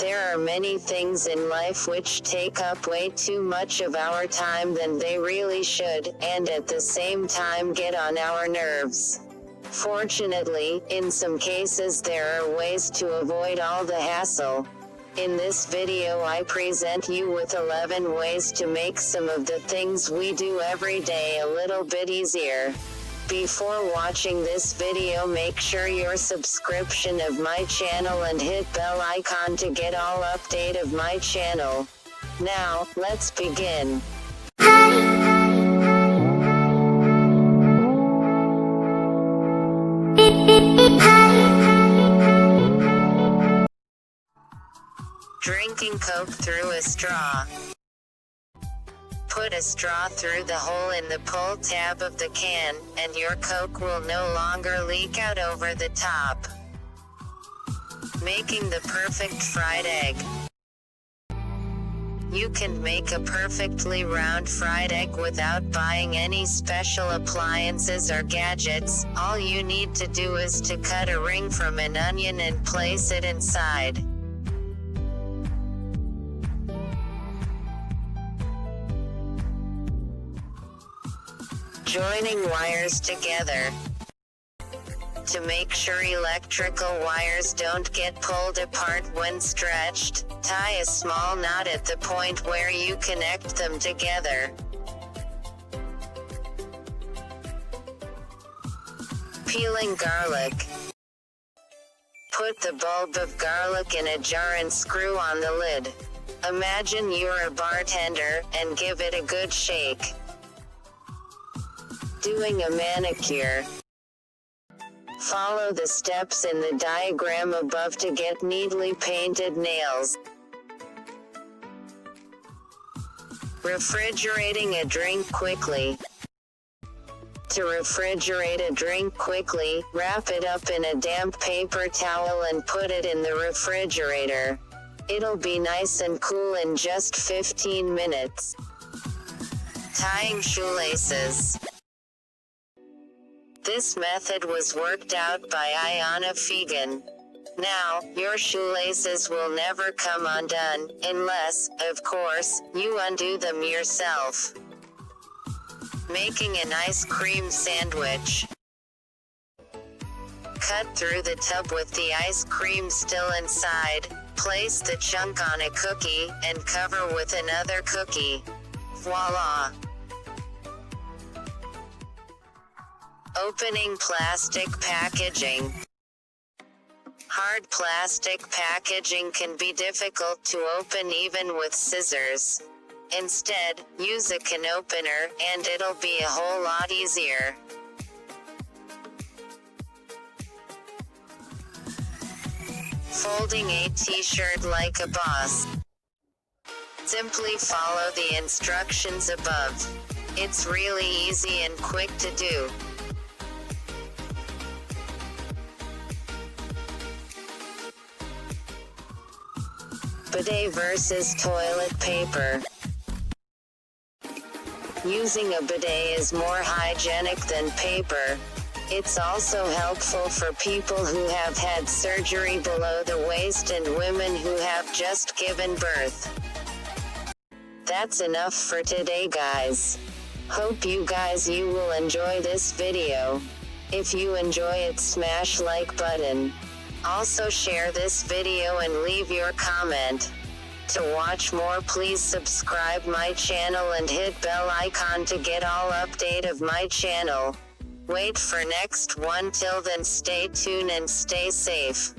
There are many things in life which take up way too much of our time than they really should, and at the same time get on our nerves. Fortunately, in some cases there are ways to avoid all the hassle. In this video I present you with 11 ways to make some of the things we do every day a little bit easier. Before watching this video, make sure your subscription of my channel and hit bell icon to get all update of my channel. Now, let's begin. Drinking Coke through a straw. Put a straw through the hole in the pull tab of the can, and your Coke will no longer leak out over the top. Making the perfect fried egg. You can make a perfectly round fried egg without buying any special appliances or gadgets. All you need to do is to cut a ring from an onion and place it inside. Joining wires together. To make sure electrical wires don't get pulled apart when stretched, tie a small knot at the point where you connect them together. Peeling garlic. Put the bulb of garlic in a jar and screw on the lid. Imagine you're a bartender, and give it a good shake. Doing a manicure. Follow the steps in the diagram above to get neatly painted nails. Refrigerating a drink quickly. To refrigerate a drink quickly, wrap it up in a damp paper towel and put it in the refrigerator. It'll be nice and cool in just 15 minutes. Tying shoelaces. This method was worked out by Ayana Fegan. Now, your shoelaces will never come undone, unless, of course, you undo them yourself. Making an ice cream sandwich. Cut through the tub with the ice cream still inside, place the chunk on a cookie, and cover with another cookie. Voila! Opening plastic packaging. Hard plastic packaging can be difficult to open even with scissors. Instead, use a can opener, and it'll be a whole lot easier. Folding a t-shirt like a boss. Simply follow the instructions above. It's really easy and quick to do. Bidet versus toilet paper. Using a bidet is more hygienic than paper. It's also helpful for people who have had surgery below the waist and women who have just given birth. That's enough for today, guys. Hope you will enjoy this video. If you enjoy it, smash like button. Also share this video and leave your comment. To watch more, please subscribe my channel and hit bell icon to get all update of my channel. Wait for next one. Till then, stay tuned and stay safe.